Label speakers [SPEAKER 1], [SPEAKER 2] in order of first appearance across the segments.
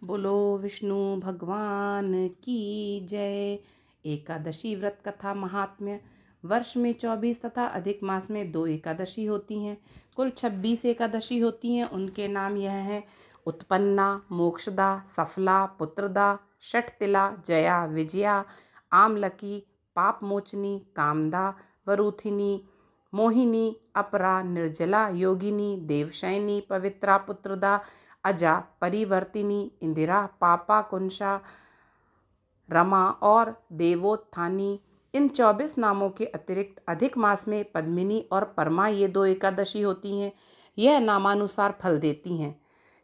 [SPEAKER 1] बोलो विष्णु भगवान की जय। एकादशी व्रत कथा महात्म्य। वर्ष में 24 तथा अधिक मास में 2 एकादशी होती हैं। कुल 26 एकादशी होती हैं। उनके नाम यह हैं: उत्पन्ना, मोक्षदा, सफला, पुत्रदा, षटतिला, जया, विजया, आमलकी, पापमोचनी, कामदा, वरूथिनी, मोहिनी, अपरा, निर्जला, योगिनी, देवशयनी, पवित्रा, पुत्रदा, अजा, परिवर्तिनी, इंदिरा, पापा, कुंशा, रमा और देवोत्थानी। इन 24 नामों के अतिरिक्त अधिक मास में पद्मिनी और परमा ये 2 एकादशी होती हैं। यह नामानुसार फल देती हैं।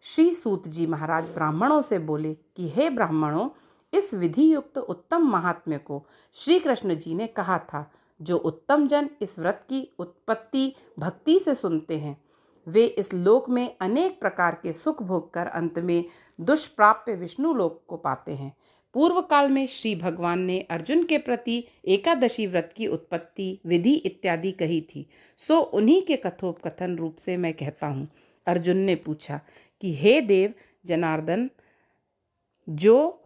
[SPEAKER 1] श्री सूत जी महाराज ब्राह्मणों से बोले कि हे ब्राह्मणों, इस विधि युक्त उत्तम महात्म्य को श्री कृष्ण जी ने कहा था। जो उत्तम जन इस व्रत की उत्पत्ति भक्ति से सुनते हैं, वे इस लोक में अनेक प्रकार के सुख भोग कर अंत में दुष्प्राप्य विष्णु लोक को पाते हैं। पूर्व काल में श्री भगवान ने अर्जुन के प्रति एकादशी व्रत की उत्पत्ति, विधि इत्यादि कही थी, सो उन्हीं के कथोपकथन रूप से मैं कहता हूँ। अर्जुन ने पूछा कि हे देव जनार्दन, जो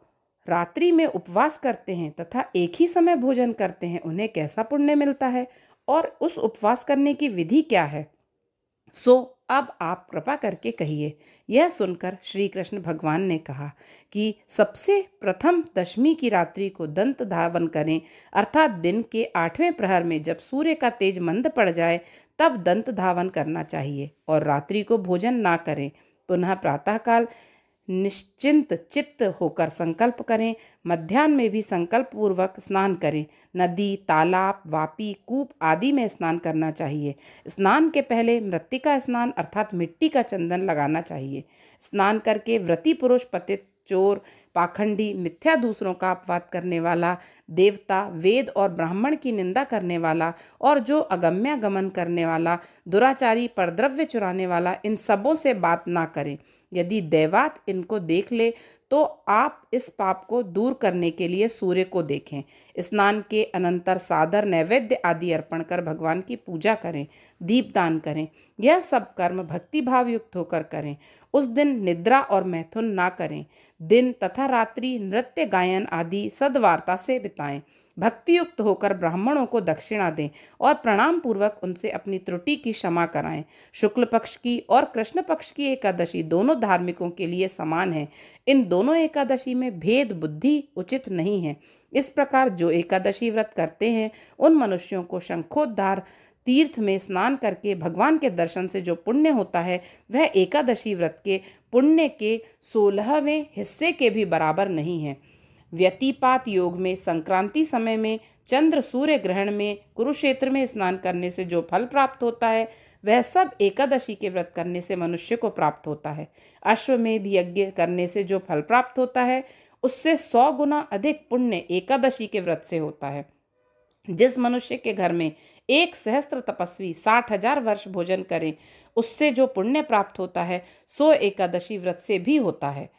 [SPEAKER 1] रात्रि में उपवास करते हैं तथा एक ही समय भोजन करते हैं, उन्हें कैसा पुण्य मिलता है और उस उपवास करने की विधि क्या है? सो अब आप कृपा करके कहिए। यह सुनकर श्री कृष्ण भगवान ने कहा कि सबसे प्रथम दशमी की रात्रि को दंत धावन करें, अर्थात दिन के 8वें प्रहर में जब सूर्य का तेज मंद पड़ जाए तब दंत धावन करना चाहिए और रात्रि को भोजन ना करें। पुनः प्रातःकाल निश्चिंत चित्त होकर संकल्प करें। मध्याह्न में भी संकल्प पूर्वक स्नान करें। नदी, तालाब, वापी, कूप आदि में स्नान करना चाहिए। स्नान के पहले मृत्तिका स्नान अर्थात मिट्टी का चंदन लगाना चाहिए। स्नान करके व्रती पुरुष पतित, चोर, पाखंडी, मिथ्या दूसरों का अपवाद करने वाला, देवता, वेद और ब्राह्मण की निंदा करने वाला और जो अगम्य गमन करने वाला, दुराचारी, परद्रव्य चुराने वाला, इन सबों से बात ना करें। यदि दैवात इनको देख ले तो आप इस पाप को दूर करने के लिए सूर्य को देखें। स्नान के अनंतर सादर नैवेद्य आदि अर्पण कर भगवान की पूजा करें, दीपदान करें। यह सब कर्म भक्ति भाव युक्त होकर करें। उस दिन निद्रा और मैथुन ना करें। दिन तथा रात्रि नृत्य, गायन आदि सद्वार्ता से बिताएं। भक्ति युक्त होकर ब्राह्मणों को दक्षिणा दें और प्रणाम पूर्वक उनसे अपनी त्रुटि की क्षमा कराएं। शुक्ल पक्ष की और कृष्ण पक्ष की एकादशी दोनों धार्मिकों के लिए समान है। इन दोनों एकादशी में भेद बुद्धि उचित नहीं है। इस प्रकार जो एकादशी व्रत करते हैं, उन मनुष्यों को शंखोद्धार तीर्थ में स्नान करके भगवान के दर्शन से जो पुण्य होता है, वह एकादशी व्रत के पुण्य के 16वें हिस्से के भी बराबर नहीं है। व्यतिपात योग में संक्रांति समय में चंद्र सूर्य ग्रहण में कुरुक्षेत्र में स्नान करने से जो फल प्राप्त होता है, वह सब एकादशी के व्रत करने से मनुष्य को प्राप्त होता है। अश्वमेध यज्ञ करने से जो फल प्राप्त होता है, उससे 100 गुना अधिक पुण्य एकादशी के व्रत से होता है। जिस मनुष्य के घर में 1 सहस्त्र तपस्वी 60,000 वर्ष भोजन करें, उससे जो पुण्य प्राप्त होता है, सो एकादशी व्रत से भी होता है।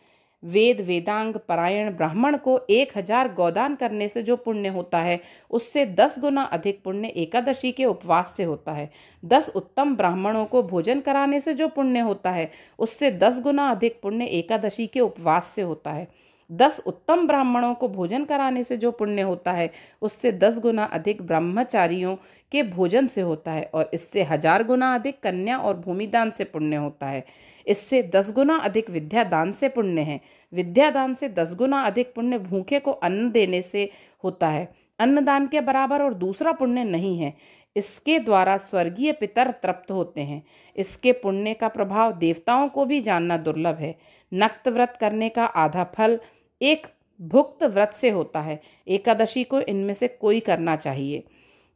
[SPEAKER 1] वेद वेदांग परायण ब्राह्मण को 1000 गौदान करने से जो पुण्य होता है, उससे 10 गुना अधिक पुण्य एकादशी के उपवास से होता है। 10 उत्तम ब्राह्मणों को भोजन कराने से जो पुण्य होता है, उससे 10 गुना अधिक पुण्य एकादशी के उपवास से होता है। 10 उत्तम ब्राह्मणों को भोजन कराने से जो पुण्य होता है, उससे 10 गुना अधिक ब्रह्मचारियों के भोजन से होता है और इससे 1000 गुना अधिक कन्या और भूमिदान से पुण्य होता है। इससे 10 गुना अधिक विद्यादान से पुण्य है। विद्यादान से 10 गुना अधिक पुण्य भूखे को अन्न देने से होता है। अन्नदान के बराबर और दूसरा पुण्य नहीं है। इसके द्वारा स्वर्गीय पितर तृप्त होते हैं। इसके पुण्य का प्रभाव देवताओं को भी जानना दुर्लभ है। नक्त व्रत करने का आधा फल एक भुक्त व्रत से होता है। एकादशी को इनमें से कोई करना चाहिए।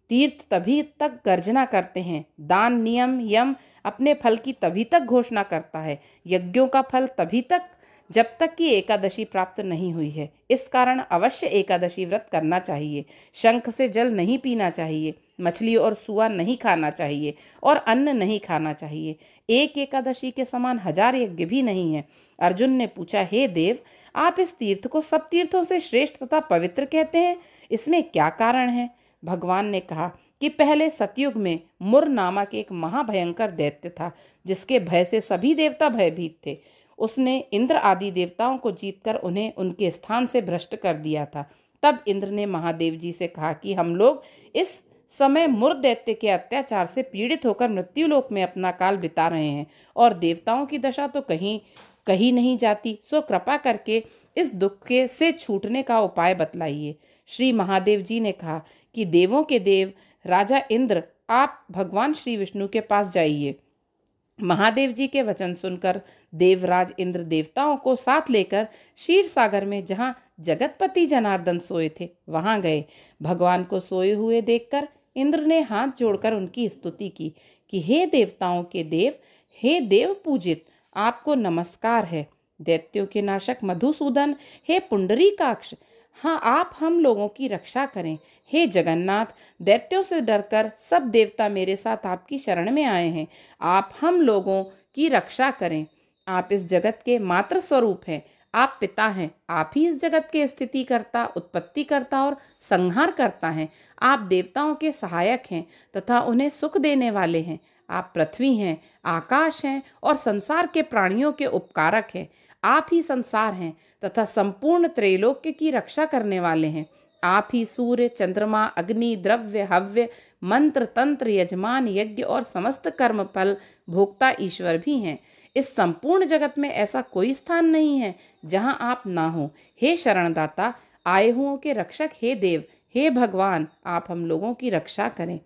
[SPEAKER 1] तीर्थ तभी तक गर्जना करते हैं। दान नियम यम अपने फल की तभी तक घोषणा करता है। यज्ञों का फल तभी तक जब तक कि एकादशी प्राप्त नहीं हुई है। इस कारण अवश्य एकादशी व्रत करना चाहिए। शंख से जल नहीं पीना चाहिए। मछली और सुआ नहीं खाना चाहिए और अन्न नहीं खाना चाहिए। एक एकादशी के समान 1000 यज्ञ भी नहीं है। अर्जुन ने पूछा, हे देव, आप इस तीर्थ को सब तीर्थों से श्रेष्ठ तथा पवित्र कहते हैं, इसमें क्या कारण है? भगवान ने कहा कि पहले सतयुग में मुर नामक एक महाभयंकर दैत्य था, जिसके भय से सभी देवता भयभीत थे। उसने इंद्र आदि देवताओं को जीतकर उन्हें उनके स्थान से भ्रष्ट कर दिया था। तब इंद्र ने महादेव जी से कहा कि हम लोग इस समय मुर दैत्य के अत्याचार से पीड़ित होकर मृत्युलोक में अपना काल बिता रहे हैं और देवताओं की दशा तो कहीं नहीं जाती। सो कृपा करके इस दुख के से छूटने का उपाय बतलाइए। श्री महादेव जी ने कहा कि देवों के देव राजा इंद्र, आप भगवान श्री विष्णु के पास जाइए। महादेव जी के वचन सुनकर देवराज इंद्र देवताओं को साथ लेकर क्षीर सागर में जहाँ जगतपति जनार्दन सोए थे वहां गए। भगवान को सोए हुए देखकर इंद्र ने हाथ जोड़कर उनकी स्तुति की कि हे देवताओं के देव, हे देव पूजित, आपको नमस्कार है। दैत्यों के नाशक मधुसूदन, हे पुंडरीकाक्ष, हाँ आप हम लोगों की रक्षा करें। हे जगन्नाथ, दैत्यों से डरकर सब देवता मेरे साथ आपकी शरण में आए हैं। आप हम लोगों की रक्षा करें। आप इस जगत के मात्र स्वरूप हैं। आप पिता हैं। आप ही इस जगत के स्थिति करता, उत्पत्ति करता और संहार करता हैं। आप देवताओं के सहायक हैं तथा उन्हें सुख देने वाले हैं। आप पृथ्वी हैं, आकाश हैं और संसार के प्राणियों के उपकारक हैं। आप ही संसार हैं तथा संपूर्ण त्रैलोक्य की रक्षा करने वाले हैं। आप ही सूर्य, चंद्रमा, अग्नि, द्रव्य, हव्य, मंत्र, तंत्र, यजमान, यज्ञ और समस्त कर्म फल भोक्ता ईश्वर भी हैं। इस संपूर्ण जगत में ऐसा कोई स्थान नहीं है जहां आप ना हो। हे शरणदाता, आए हुओं के रक्षक, हे देव, हे भगवान, आप हम लोगों की रक्षा करें।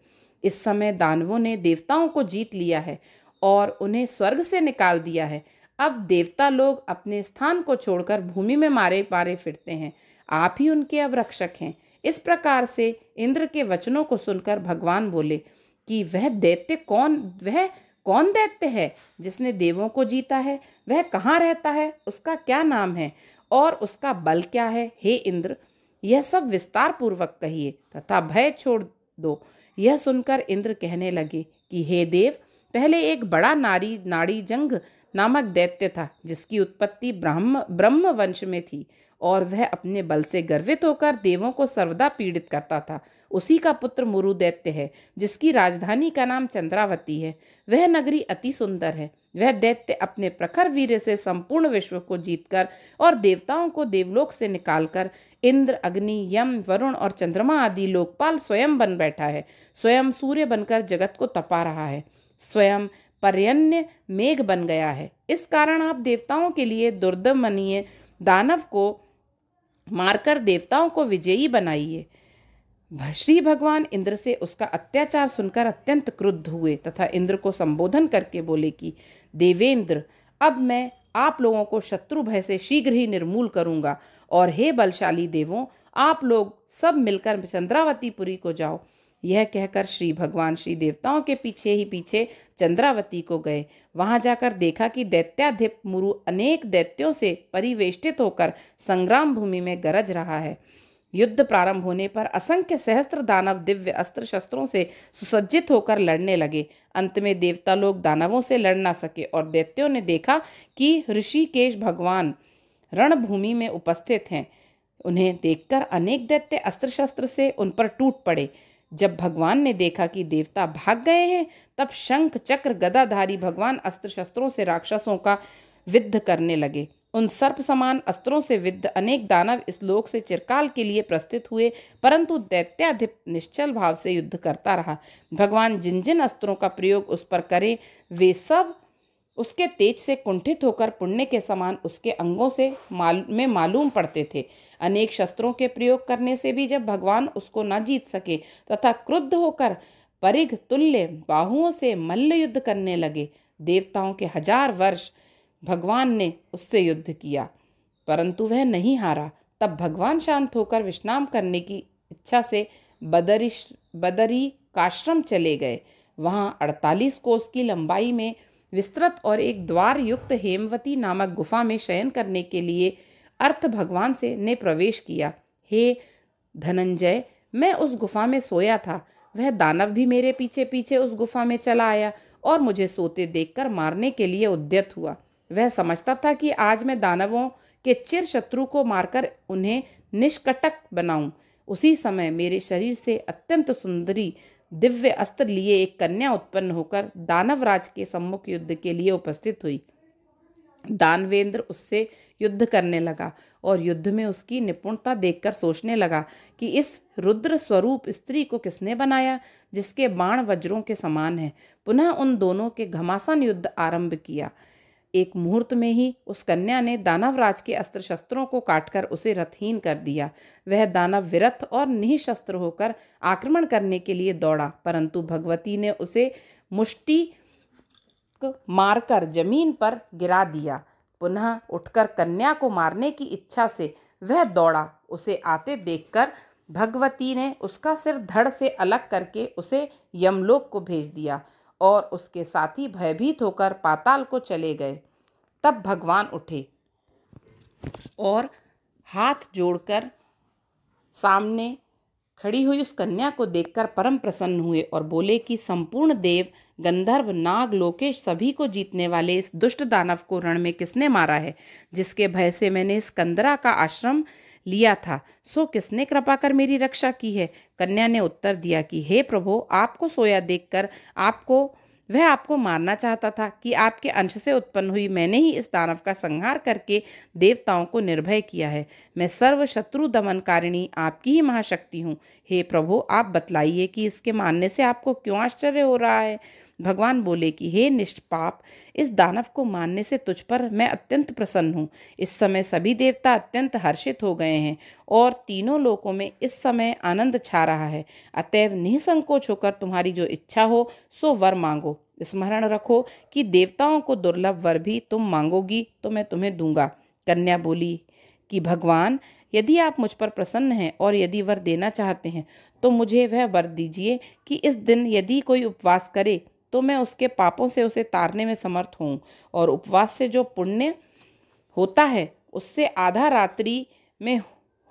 [SPEAKER 1] इस समय दानवों ने देवताओं को जीत लिया है और उन्हें स्वर्ग से निकाल दिया है। अब देवता लोग अपने स्थान को छोड़कर भूमि में मारे मारे फिरते हैं। आप ही उनके अब रक्षक हैं। इस प्रकार से इंद्र के वचनों को सुनकर भगवान बोले कि वह कौन दैत्य है जिसने देवों को जीता है? वह कहाँ रहता है? उसका क्या नाम है और उसका बल क्या है? हे इंद्र, यह सब विस्तार पूर्वक कहिए तथा भय छोड़ दो। यह सुनकर इंद्र कहने लगे कि हे देव, पहले एक बड़ा नाड़ी जंग नामक दैत्य था जिसकी उत्पत्ति ब्रह्म वंश में थी और वह अपने बल से गर्वित होकर देवों को सर्वदा पीड़ित करता था। उसी का पुत्र मुरु दैत्य है जिसकी राजधानी का नाम चंद्रावती है। वह नगरी अति सुंदर है। वह दैत्य अपने प्रखर वीर्य से संपूर्ण विश्व को जीतकर और देवताओं को देवलोक से निकालकर इंद्र, अग्नि, यम, वरुण और चंद्रमा आदि लोकपाल स्वयं बन बैठा है। स्वयं सूर्य बनकर जगत को तपा रहा है। स्वयं पर्यन्य मेघ बन गया है। इस कारण आप देवताओं के लिए दुर्दमनीय दानव को मारकर देवताओं को विजयी बनाइए। श्री भगवान इंद्र से उसका अत्याचार सुनकर अत्यंत क्रुद्ध हुए तथा इंद्र को संबोधन करके बोले कि देवेंद्र, अब मैं आप लोगों को शत्रु भय से शीघ्र ही निर्मूल करूंगा और हे बलशाली देवों, आप लोग सब मिलकर चंद्रावतीपुरी को जाओ। यह कहकर श्री भगवान श्री देवताओं के पीछे चंद्रावती को गए। वहां जाकर देखा कि दैत्याधिप मुरु अनेक दैत्यों से परिवेष्टित होकर संग्राम भूमि में गरज रहा है। युद्ध प्रारंभ होने पर असंख्य सहस्त्र दानव दिव्य अस्त्र शस्त्रों से सुसज्जित होकर लड़ने लगे। अंत में देवता लोग दानवों से लड़ ना सके और दैत्यों ने देखा कि ऋषिकेश भगवान रणभूमि में उपस्थित हैं। उन्हें देखकर अनेक दैत्य अस्त्र शस्त्र से उन पर टूट पड़े। जब भगवान ने देखा कि देवता भाग गए हैं, तब शंख, चक्र, गदाधारी भगवान अस्त्र शस्त्रों से राक्षसों का विद्ध करने लगे। उन सर्प समान अस्त्रों से विद्ध अनेक दानव इस लोक से चिरकाल के लिए प्रस्थित हुए, परंतु दैत्याधिप निश्चल भाव से युद्ध करता रहा। भगवान जिन जिन अस्त्रों का प्रयोग उस पर करें, वे सब उसके तेज से कुंठित होकर पुण्य के समान उसके अंगों से मालूम पड़ते थे। अनेक शस्त्रों के प्रयोग करने से भी जब भगवान उसको न जीत सके तथा क्रुद्ध होकर परिघ तुल्य बाहुओं से मल्ल युद्ध करने लगे। देवताओं के 1000 वर्ष भगवान ने उससे युद्ध किया, परंतु वह नहीं हारा। तब भगवान शांत होकर विश्राम करने की इच्छा से बदरी काश्रम चले गए। वहां 48 कोस की लंबाई में विस्तृत और एक द्वार युक्त हेमवती नामक गुफा में शयन करने के लिए अर्थ भगवान से ने प्रवेश किया। हे धनंजय, मैं उस गुफा में सोया था। वह दानव भी मेरे पीछे पीछे उस गुफा में चला आया और मुझे सोते देखकर मारने के लिए उद्यत हुआ। वह समझता था कि आज मैं दानवों के चिर शत्रु को मारकर उन्हें निष्कटक बनाऊं। उसी समय मेरे शरीर से अत्यंत सुंदरी दिव्य अस्त्र लिए एक कन्या उत्पन्न होकर दानवराज के सम्मुख युद्ध के लिए उपस्थित हुई। दानवेंद्र उससे युद्ध करने लगा और युद्ध में उसकी निपुणता देखकर सोचने लगा कि इस रुद्र स्वरूप स्त्री को किसने बनाया, जिसके बाण वज्रों के समान है। पुनः उन दोनों के घमासान युद्ध आरंभ किया। एक मुहूर्त में ही उस कन्या ने दानवराज के अस्त्र शस्त्रों को काटकर उसे रथहीन कर दिया। वह दानव विरथ और निःशस्त्र होकर आक्रमण करने के लिए दौड़ा, परंतु भगवती ने उसे मुष्टि मारकर जमीन पर गिरा दिया। पुनः उठकर कन्या को मारने की इच्छा से वह दौड़ा। उसे आते देखकर भगवती ने उसका सिर धड़ से अलग करके उसे यमलोक को भेज दिया और उसके साथी भयभीत होकर पाताल को चले गए। तब भगवान उठे और हाथ जोड़कर सामने खड़ी हुई उस कन्या को देखकर परम प्रसन्न हुए और बोले कि संपूर्ण देव, गंधर्व, नाग, लोकेश सभी को जीतने वाले इस दुष्ट दानव को रण में किसने मारा है, जिसके भय से मैंने इस कंदरा का आश्रम लिया था, सो किसने कृपा कर मेरी रक्षा की है। कन्या ने उत्तर दिया कि हे प्रभु, आपको सोया देखकर वह आपको मारना चाहता था कि आपके अंश से उत्पन्न हुई मैंने ही इस दानव का संहार करके देवताओं को निर्भय किया है। मैं सर्व शत्रु दमनकारिणी आपकी ही महाशक्ति हूँ। हे प्रभु, आप बतलाइए कि इसके मानने से आपको क्यों आश्चर्य हो रहा है। भगवान बोले कि हे निष्पाप, इस दानव को मारने से तुझ पर मैं अत्यंत प्रसन्न हूँ। इस समय सभी देवता अत्यंत हर्षित हो गए हैं और तीनों लोकों में इस समय आनंद छा रहा है। अतएव निसंकोच होकर तुम्हारी जो इच्छा हो सो वर मांगो। स्मरण रखो कि देवताओं को दुर्लभ वर भी तुम मांगोगी तो मैं तुम्हें दूंगा। कन्या बोली कि भगवान, यदि आप मुझ पर प्रसन्न हैं और यदि वर देना चाहते हैं तो मुझे वह वर दीजिए कि इस दिन यदि कोई उपवास करे तो मैं उसके पापों से उसे तारने में समर्थ हूँ और उपवास से जो पुण्य होता है उससे आधा रात्रि में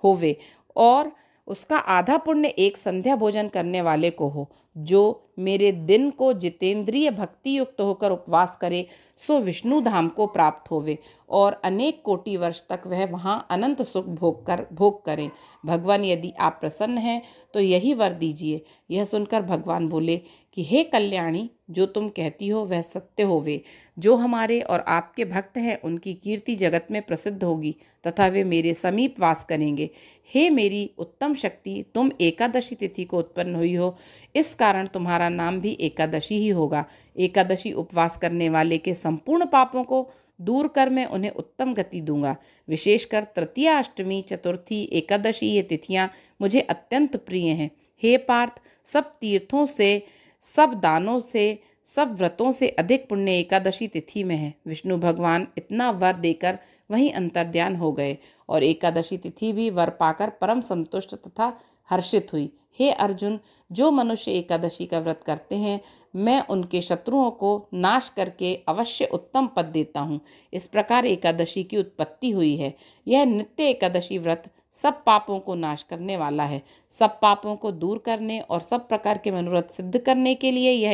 [SPEAKER 1] होवे और उसका आधा पुण्य एक संध्या भोजन करने वाले को हो। जो मेरे दिन को जितेंद्रिय भक्ति युक्त होकर उपवास करे सो विष्णु धाम को प्राप्त होवे और अनेक कोटि वर्ष तक वह वहाँ अनंत सुख भोग करें। भगवान, यदि आप प्रसन्न हैं तो यही वर दीजिए। यह सुनकर भगवान बोले कि हे कल्याणी, जो तुम कहती हो वह सत्य होवे। जो हमारे और आपके भक्त हैं उनकी कीर्ति जगत में प्रसिद्ध होगी तथा वे मेरे समीप वास करेंगे। हे मेरी उत्तम शक्ति, तुम एकादशी तिथि को उत्पन्न हुई हो, इस कारण तुम्हारा नाम भी एकादशी ही होगा। एकादशी उपवास करने वाले के संपूर्ण पापों को दूर कर मैं उन्हें उत्तम गति दूंगा। विशेषकर तृतीया, अष्टमी, चतुर्थी, एकादशी ये तिथियां मुझे अत्यंत प्रिय हैं। हे पार्थ, सब तीर्थों से, सब दानों से, सब व्रतों से अधिक पुण्य एकादशी तिथि में है। विष्णु भगवान इतना वर देकर वहीं अंतर्ध्यान हो गए और एकादशी तिथि भी वर पाकर परम संतुष्ट तथा हर्षित हुई। हे अर्जुन, जो मनुष्य एकादशी का व्रत करते हैं मैं उनके शत्रुओं को नाश करके अवश्य उत्तम पद देता हूँ। इस प्रकार एकादशी की उत्पत्ति हुई है। यह नित्य एकादशी व्रत सब पापों को नाश करने वाला है। सब पापों को दूर करने और सब प्रकार के मनोरथ सिद्ध करने के लिए यह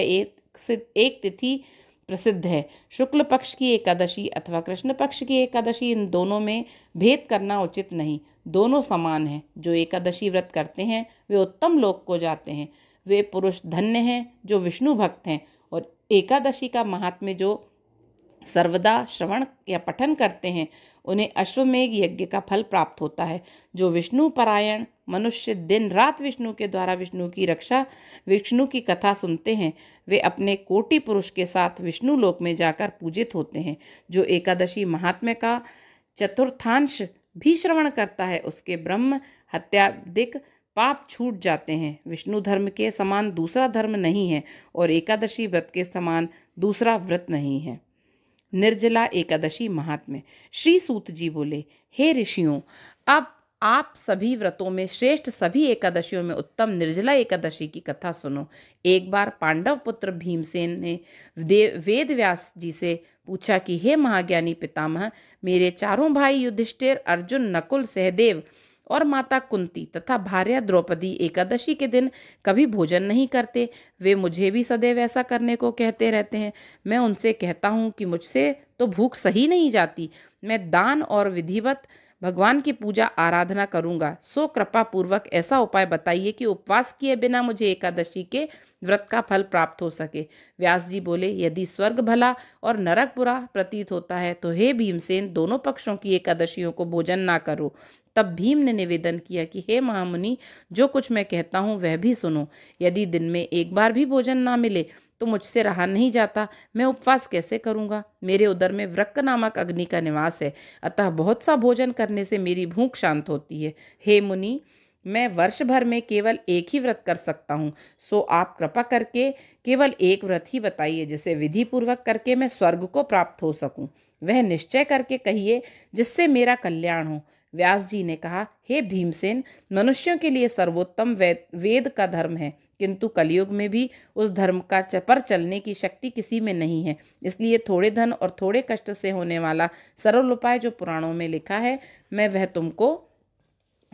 [SPEAKER 1] एक तिथि प्रसिद्ध है। शुक्ल पक्ष की एकादशी अथवा कृष्ण पक्ष की एकादशी, इन दोनों में भेद करना उचित नहीं। दोनों समान हैं। जो एकादशी व्रत करते हैं वे उत्तम लोक को जाते हैं। वे पुरुष धन्य हैं जो विष्णु भक्त हैं और एकादशी का महात्म्य जो सर्वदा श्रवण या पठन करते हैं उन्हें अश्वमेघ यज्ञ का फल प्राप्त होता है। जो विष्णु परायण मनुष्य दिन रात विष्णु के द्वारा विष्णु की रक्षा, विष्णु की कथा सुनते हैं, वे अपने कोटि पुरुष के साथ विष्णु लोक में जाकर पूजित होते हैं। जो एकादशी महात्म्य का चतुर्थांश भी श्रवण करता है उसके ब्रह्म हत्यादिक पाप छूट जाते हैं। विष्णु धर्म के समान दूसरा धर्म नहीं है और एकादशी व्रत के समान दूसरा व्रत नहीं है। निर्जला एकादशी महात्म्य। श्री सूत जी बोले, हे ऋषियों, अब आप सभी व्रतों में श्रेष्ठ, सभी एकादशियों में उत्तम निर्जला एकादशी की कथा सुनो। एक बार पांडव पुत्र भीमसेन ने वेद व्यास जी से पूछा कि हे महाज्ञानी पितामह, मेरे चारों भाई युधिष्ठिर, अर्जुन, नकुल, सहदेव और माता कुंती तथा भार्या द्रौपदी एकादशी के दिन कभी भोजन नहीं करते। वे मुझे भी सदैव ऐसा करने को कहते रहते हैं। मैं उनसे कहता हूँ कि मुझसे तो भूख सही नहीं जाती। मैं दान और विधिवत भगवान की पूजा आराधना करूंगा। सो कृपा पूर्वक ऐसा उपाय बताइए कि उपवास किए बिना मुझे एकादशी के व्रत का फल प्राप्त हो सके। व्यास जी बोले, यदि स्वर्ग भला और नरक बुरा प्रतीत होता है तो हे भीमसेन, दोनों पक्षों की एकादशियों को भोजन ना करो। तब भीम ने निवेदन किया कि हे महामुनि, जो कुछ मैं कहता हूँ वह भी सुनो। यदि दिन में एक बार भी भोजन ना मिले तो मुझसे रहा नहीं जाता। मैं उपवास कैसे करूंगा? मेरे उदर में वृक्क नामक अग्नि का निवास है, अतः बहुत सा भोजन करने से मेरी भूख शांत होती है। हे मुनि, मैं वर्ष भर में केवल एक ही व्रत कर सकता हूँ। सो आप कृपा करके केवल एक व्रत ही बताइए, जिसे विधि पूर्वक करके मैं स्वर्ग को प्राप्त हो सकूं। वह निश्चय करके कहिए जिससे मेरा कल्याण हो। व्यास जी ने कहा, हे भीमसेन, मनुष्यों के लिए सर्वोत्तम वेद का धर्म है, किंतु कलयुग में भी उस धर्म का पर चलने की शक्ति किसी में नहीं है। इसलिए थोड़े धन और थोड़े कष्ट से होने वाला सरल उपाय जो पुराणों में लिखा है, मैं वह तुमको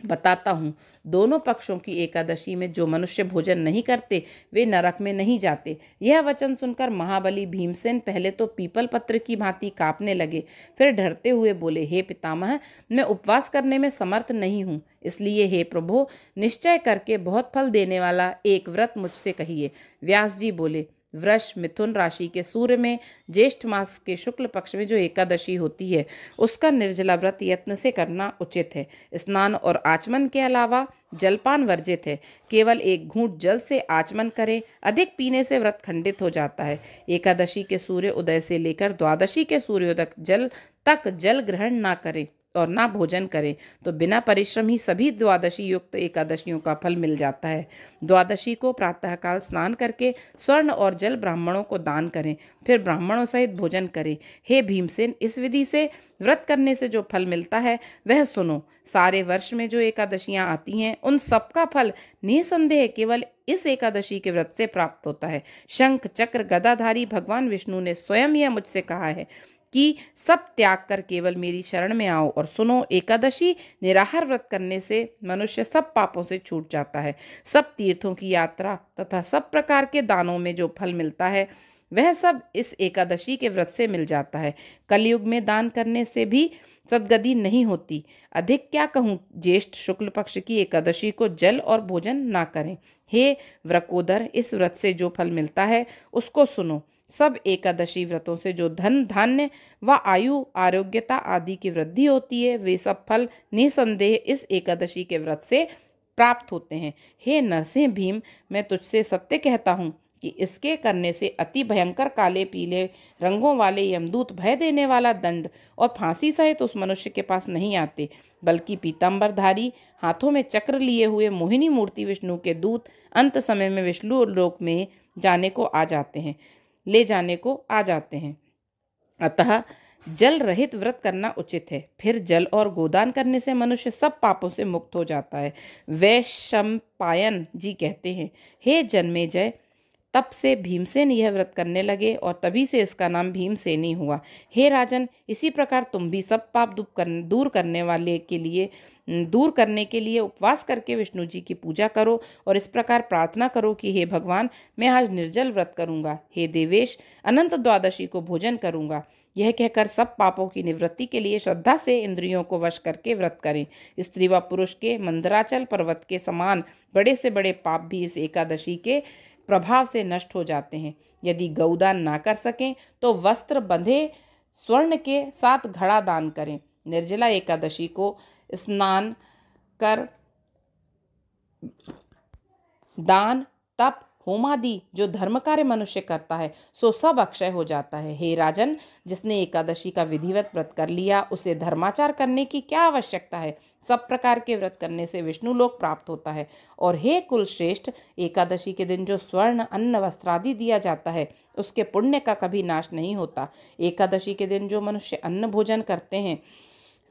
[SPEAKER 1] बताता हूँ। दोनों पक्षों की एकादशी में जो मनुष्य भोजन नहीं करते वे नरक में नहीं जाते। यह वचन सुनकर महाबली भीमसेन पहले तो पीपल पत्र की भांति कांपने लगे, फिर डरते हुए बोले, हे पितामह, मैं उपवास करने में समर्थ नहीं हूँ, इसलिए हे प्रभु, निश्चय करके बहुत फल देने वाला एक व्रत मुझसे कहिए। व्यास जी बोले, वृष मिथुन राशि के सूर्य में ज्येष्ठ मास के शुक्ल पक्ष में जो एकादशी होती है उसका निर्जला व्रत यत्न से करना उचित है। स्नान और आचमन के अलावा जलपान वर्जित है। केवल एक घूंट जल से आचमन करें, अधिक पीने से व्रत खंडित हो जाता है। एकादशी के सूर्य उदय से लेकर द्वादशी के सूर्योदय तक जल ग्रहण ना करें और ना भोजन करें तो बिना परिश्रम ही सभी द्वादशी युक्त एकादशियों का फल मिल जाता है। द्वादशी को प्रातःकाल स्नान करके स्वर्ण और जल ब्राह्मणों को दान करें, फिर ब्राह्मणों सहित भोजन करें। हे भीमसेन, इस विधि से व्रत करने से जो फल मिलता है वह सुनो। सारे वर्ष में जो एकादशियां आती हैं उन सबका फल निसंदेह केवल इस एकादशी के व्रत से प्राप्त होता है। शंख चक्र गदाधारी भगवान विष्णु ने स्वयं यह मुझसे कहा है कि सब त्याग कर केवल मेरी शरण में आओ और सुनो। एकादशी निराहार व्रत करने से मनुष्य सब पापों से छूट जाता है। सब तीर्थों की यात्रा तथा सब प्रकार के दानों में जो फल मिलता है वह सब इस एकादशी के व्रत से मिल जाता है। कलयुग में दान करने से भी सद्गति नहीं होती। अधिक क्या कहूँ, ज्येष्ठ शुक्ल पक्ष की एकादशी को जल और भोजन ना करें। हे व्रकोदर, इस व्रत से जो फल मिलता है उसको सुनो। सब एकादशी व्रतों से जो धन धान्य व आयु आरोग्यता आदि की वृद्धि होती है वे सब फल निसंदेह इस एकादशी के व्रत से प्राप्त होते हैं। हे नरसिंह भीम, मैं तुझसे सत्य कहता हूँ कि इसके करने से अति भयंकर काले पीले रंगों वाले यमदूत भय देने वाला दंड और फांसी सहित उस मनुष्य के पास नहीं आते, बल्कि पीताम्बरधारी हाथों में चक्र लिए हुए मोहिनी मूर्ति विष्णु के दूत अंत समय में विष्णु लोक में ले जाने को आ जाते हैं। अतः जल रहित व्रत करना उचित है। फिर जल और गोदान करने से मनुष्य सब पापों से मुक्त हो जाता है। वैशंपायन जी कहते हैं, हे जन्मेजय, तब से भीमसेन यह व्रत करने लगे और तभी से इसका नाम भीमसेनी हुआ। हे राजन, इसी प्रकार तुम भी सब पाप दूर करने के लिए उपवास करके विष्णु जी की पूजा करो और इस प्रकार प्रार्थना करो कि हे भगवान, मैं आज निर्जल व्रत करूंगा। हे देवेश, अनंत द्वादशी को भोजन करूंगा। यह कहकर सब पापों की निवृत्ति के लिए श्रद्धा से इंद्रियों को वश करके व्रत करें। स्त्री व पुरुष के मंदराचल पर्वत के समान बड़े से बड़े पाप भी इस एकादशी के प्रभाव से नष्ट हो जाते हैं। यदि गौदान ना कर सकें तो वस्त्र बंधे स्वर्ण के साथ घड़ा दान करें। निर्जला एकादशी को स्नान कर दान तप होमादि जो धर्म कार्य मनुष्य करता है सो सब अक्षय हो जाता है। हे राजन, जिसने एकादशी का विधिवत व्रत कर लिया उसे धर्माचार करने की क्या आवश्यकता है। सब प्रकार के व्रत करने से विष्णु लोक प्राप्त होता है। और हे कुल श्रेष्ठ, एकादशी के दिन जो स्वर्ण अन्न वस्त्रादि दिया जाता है उसके पुण्य का कभी नाश नहीं होता। एकादशी के दिन जो मनुष्य अन्न भोजन करते हैं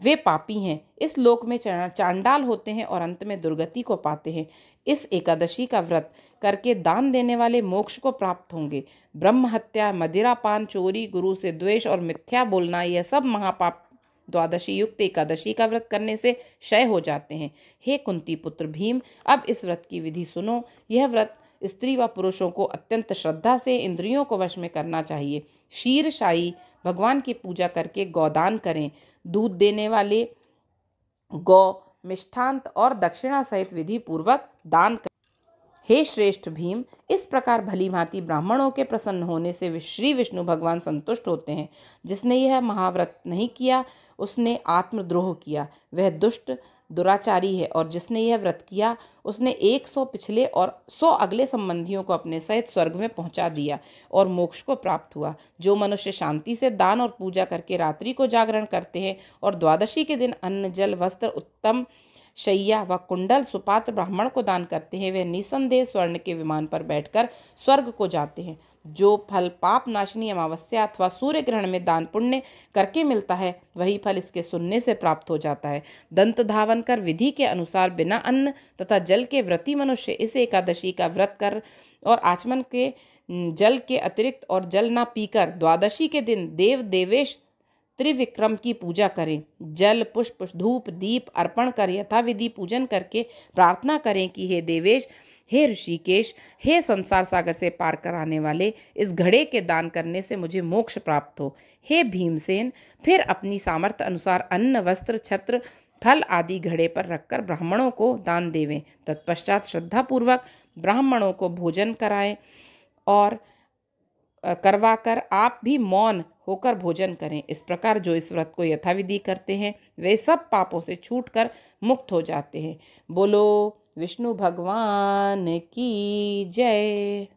[SPEAKER 1] वे पापी हैं, इस लोक में चांडाल होते हैं और अंत में दुर्गति को पाते हैं। इस एकादशी का व्रत करके दान देने वाले मोक्ष को प्राप्त होंगे। ब्रह्म हत्या, मदिरापान, चोरी, गुरु से द्वेष और मिथ्या बोलना, यह सब महापाप द्वादशी युक्त एकादशी का व्रत करने से क्षय हो जाते हैं। हे कुंती पुत्र भीम, अब इस व्रत की विधि सुनो। यह व्रत स्त्री व पुरुषों को अत्यंत श्रद्धा से इंद्रियों को वश में करना चाहिए। क्षीरशायी भगवान की पूजा करके गौदान करें। दूध देने वाले गौ, मिष्ठांत और दक्षिणा सहित विधि पूर्वक दान करें। हे श्रेष्ठ भीम, इस प्रकार भली भांति ब्राह्मणों के प्रसन्न होने से श्री विष्णु भगवान संतुष्ट होते हैं। जिसने यह महाव्रत नहीं किया उसने आत्मद्रोह किया, वह दुष्ट दुराचारी है। और जिसने यह व्रत किया उसने 100 पिछले और 100 अगले संबंधियों को अपने सहित स्वर्ग में पहुंचा दिया और मोक्ष को प्राप्त हुआ। जो मनुष्य शांति से दान और पूजा करके रात्रि को जागरण करते हैं और द्वादशी के दिन अन्न, जल, वस्त्र, उत्तम शैया व कुंडल सुपात्र ब्राह्मण को दान करते हैं, वे निसंदेह स्वर्ण के विमान पर बैठकर स्वर्ग को जाते हैं। जो फल पाप नाशिनी अमावस्या अथवा सूर्य ग्रहण में दान पुण्य करके मिलता है, वही फल इसके सुनने से प्राप्त हो जाता है। दंत धावन कर विधि के अनुसार बिना अन्न तथा जल के व्रती मनुष्य इस एकादशी का व्रत कर और आचमन के जल के अतिरिक्त और जल ना पीकर द्वादशी के दिन देव देवेश त्रिविक्रम की पूजा करें। जल, पुष्प, धूप, दीप अर्पण कर यथाविधि पूजन करके प्रार्थना करें कि हे देवेश, हे ऋषिकेश, हे संसार सागर से पार कराने वाले, इस घड़े के दान करने से मुझे मोक्ष प्राप्त हो। हे भीमसेन, फिर अपनी सामर्थ्य अनुसार अन्न, वस्त्र, छत्र, फल आदि घड़े पर रखकर ब्राह्मणों को दान देवें। तत्पश्चात श्रद्धापूर्वक ब्राह्मणों को भोजन कराएं और करवाकर आप भी मौन होकर भोजन करें। इस प्रकार जो इस व्रत को यथाविधि करते हैं वे सब पापों से छूटकर मुक्त हो जाते हैं। बोलो विष्णु भगवान की जय।